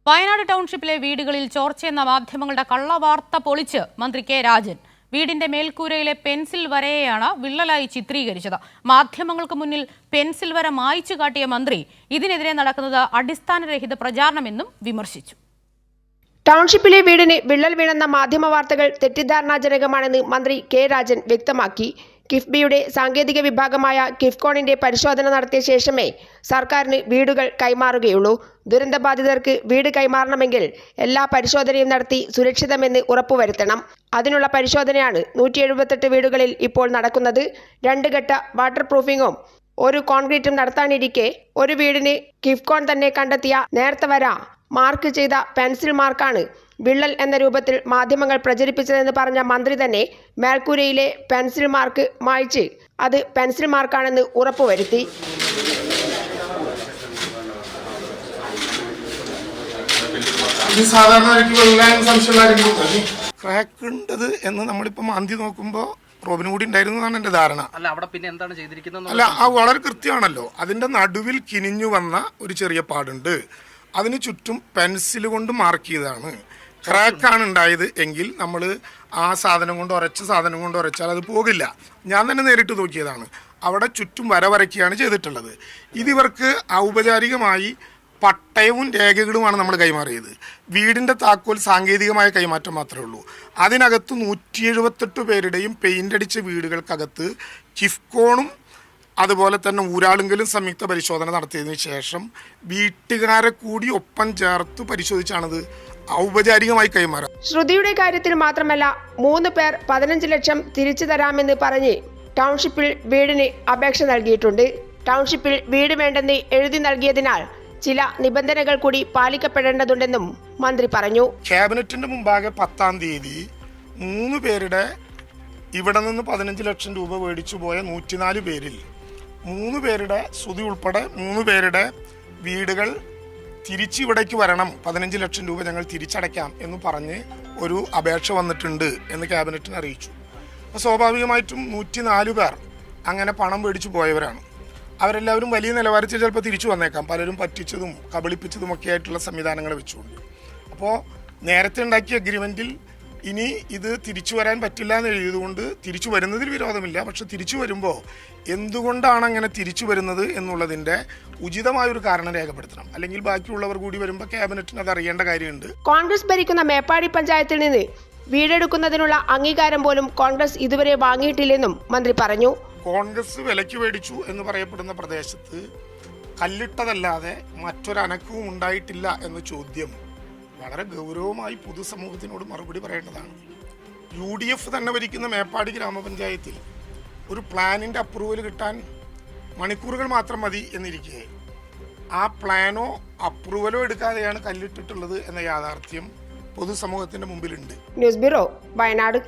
വയനാട് ടൗൺഷിപ്പിലെ വീടുകളിൽ ചോർച്ചയെന്ന മാധ്യമങ്ങളുടെ കള്ളവാർത്ത പൊളിച്ച് മന്ത്രി കെ രാജൻ. വീടിന്റെ മേൽക്കൂരയിലെ പെൻസിൽ വരയെയാണ് വിള്ളലായി ചിത്രീകരിച്ചത്. മാധ്യമങ്ങൾക്ക് മുന്നിൽ പെൻസിൽ വര മായ്ച്ചു കാട്ടിയ മന്ത്രി ഇതിനെതിരെ നടക്കുന്നത് അടിസ്ഥാനരഹിത പ്രചാരണമെന്നും വിമർശിച്ചു. ടൗൺഷിപ്പിലെ വീടിന് വിള്ളൽ വീണെന്ന മാധ്യമ വാർത്തകൾ തെറ്റിദ്ധാരണാജനകമാണെന്ന് മന്ത്രി കെ രാജൻ വ്യക്തമാക്കി. കിഫ്ബിയുടെ സാങ്കേതിക വിഭാഗമായ കിഫ്കോണിന്റെ പരിശോധന നടത്തിയ ശേഷമേ സർക്കാരിന് വീടുകൾ കൈമാറുകയുള്ളൂ. ദുരന്തബാധിതർക്ക് വീട് കൈമാറണമെങ്കിൽ എല്ലാ പരിശോധനയും നടത്തി സുരക്ഷിതമെന്ന് ഉറപ്പുവരുത്തണം. അതിനുള്ള പരിശോധനയാണ് 178 വീടുകളിൽ ഇപ്പോൾ നടക്കുന്നത്. 2 ഘട്ട വാട്ടർ പ്രൂഫിങ്ങും ഒരു കോൺക്രീറ്റും നടത്താനിരിക്കെ ഒരു വീടിന് കിഫ്കോൺ തന്നെ കണ്ടെത്തിയ നേർത്ത വര മാർക്ക് ചെയ്ത പെൻസിൽ മാർക്കാണ് വിള്ളൽ എന്ന രൂപത്തിൽ മാധ്യമങ്ങൾ പ്രചരിപ്പിച്ചതെന്ന് പറഞ്ഞ മന്ത്രി തന്നെ മേൽക്കൂരയിലെ പെൻസിൽ മാർക്ക് മായ്ച്ച് അത് പെൻസിൽ മാർക്കാണെന്ന് ഉറപ്പുവരുത്തി. ക്രാക്ക് ഉണ്ടത് എന്ന് നമ്മളിപ്പോൾ മാന്തി നോക്കുമ്പോൾ റോബിൻ കൂടി ഉണ്ടായിരുന്നു എന്നാണ് എൻ്റെ ധാരണ. അല്ല, അവിടെ പിന്നെ എന്താണ് ചെയ്തിരിക്കുന്നത്? അല്ല, ആ വളരെ കൃത്യമാണല്ലോ. അതിൻ്റെ നടുവിൽ കിനിഞ്ഞു വന്ന ഒരു ചെറിയ പാടുണ്ട്. അതിന് ചുറ്റും പെൻസിൽ കൊണ്ട് മാർക്ക് ചെയ്തതാണ്. ക്രാക്കാണ് ഉണ്ടായത് എങ്കിൽ നമ്മൾ ആ സാധനം കൊണ്ട് ഉരച്ചാൽ അത് പോകില്ല. ഞാൻ തന്നെ നേരിട്ട് നോക്കിയതാണ്. അവിടെ ചുറ്റും വരയ്ക്കുകയാണ് ചെയ്തിട്ടുള്ളത്. ഇതിവർക്ക് ഔപചാരികമായി പട്ടയവും രേഖകളുമാണ് നമ്മൾ കൈമാറിയത്. വീടിൻ്റെ താക്കോൽ സാങ്കേതികമായ കൈമാറ്റം മാത്രമേ ഉള്ളൂ. അതിനകത്ത് 178 പേരുടെയും പെയിൻ്റ് അടിച്ച വീടുകൾക്കകത്ത് കിഫ്കോണും അതുപോലെ തന്നെ ഊരാളുങ്കലും സംയുക്ത പരിശോധന നടത്തിയതിനു ശേഷം വീട്ടുകാരെ കൂടി ഒപ്പം ചേർത്ത് പരിശോധിച്ചാണത് ഔപചാരികമായി കൈമാറുക. ശ്രുതിയുടെ കാര്യത്തിൽ മാത്രമല്ല 3 പേർ 15 ലക്ഷം തിരിച്ചു തരാമെന്ന് പറഞ്ഞ് ടൗൺഷിപ്പിൽ വീടിന് അപേക്ഷ നൽകിയിട്ടുണ്ട്. ടൗൺഷിപ്പിൽ വീട് വേണ്ടെന്ന് എഴുതി നൽകിയതിനാൽ ചില നിബന്ധനകൾ കൂടി പാലിക്കപ്പെടേണ്ടതുണ്ടെന്നും മന്ത്രി പറഞ്ഞു. ക്യാബിനറ്റിന്റെ മുമ്പാകെ 10-ാം തീയതി 3 പേരുടെ ഇവിടെ നിന്ന് 15 ലക്ഷം രൂപ മേടിച്ചു പോയ 104 പേരിൽ 3 പേരുടെ ശ്രുതി ഉൾപ്പെടെ 3 പേരുടെ വീടുകൾ തിരിച്ചിവിടേക്ക് വരണം, 15 ലക്ഷം രൂപ ഞങ്ങൾ തിരിച്ചടയ്ക്കാം എന്ന് പറഞ്ഞ് ഒരു അപേക്ഷ വന്നിട്ടുണ്ട് എന്ന് ക്യാബിനറ്റിനെ അറിയിച്ചു. അപ്പോൾ സ്വാഭാവികമായിട്ടും 104 പേർ അങ്ങനെ പണം മേടിച്ചു പോയവരാണ്. അവരെല്ലാവരും വലിയ നിലവാരത്തിൽ ചിലപ്പോൾ തിരിച്ചു വന്നേക്കാം, പലരും പറ്റിച്ചതും കബളിപ്പിച്ചതുമൊക്കെ ആയിട്ടുള്ള സംവിധാനങ്ങൾ വെച്ചുകൊണ്ട്. അപ്പോൾ നേരത്തെ ഉണ്ടാക്കിയ അഗ്രിമെൻറ്റിൽ ഇനി ഇത് തിരിച്ചു വരാൻ പറ്റില്ല എന്ന് എഴുതിയതുകൊണ്ട് തിരിച്ചു വരുന്നതിൽ വിരോധമില്ല. പക്ഷെ തിരിച്ചു വരുമ്പോൾ എന്തുകൊണ്ടാണ് അങ്ങനെ തിരിച്ചു വരുന്നത് എന്നുള്ളതിൻ്റെ ഉചിതമായൊരു കാരണം രേഖപ്പെടുത്തണം. അല്ലെങ്കിൽ ബാക്കിയുള്ളവർ കൂടി വരുമ്പോൾ ക്യാബിനറ്റിന് അത് അറിയേണ്ട കാര്യമുണ്ട്. കോൺഗ്രസ് ഭരിക്കുന്ന മേപ്പാടി പഞ്ചായത്തിൽ നിന്ന് വീടെടുക്കുന്നതിനുള്ള അംഗീകാരം പോലും കോൺഗ്രസ് ഇതുവരെ വാങ്ങിയിട്ടില്ലെന്നും മന്ത്രി പറഞ്ഞു. കോൺഗ്രസ് വിലയ്ക്ക് മേടിച്ചു എന്ന് പറയപ്പെടുന്ന പ്രദേശത്ത് കല്ലിട്ടതല്ലാതെ മറ്റൊരനക്കവും ഉണ്ടായിട്ടില്ല എന്ന ചോദ്യം വളരെ ഗൗരവമായി പൊതുസമൂഹത്തിനോട് മറുപടി പറയേണ്ടതാണ്. UDF തന്നെ ഭരിക്കുന്ന മേപ്പാടി ഗ്രാമപഞ്ചായത്തിൽ ഒരു പ്ലാനിൻ്റെ അപ്രൂവൽ കിട്ടാൻ മണിക്കൂറുകൾ മാത്രം മതി എന്നിരിക്കെ ആ പ്ലാനോ അപ്രൂവലോ എടുക്കാതെയാണ് കല്ലിട്ടിട്ടുള്ളത് എന്ന യാഥാർത്ഥ്യം പൊതുസമൂഹത്തിൻ്റെ മുമ്പിലുണ്ട്. News bureau, Wayanad.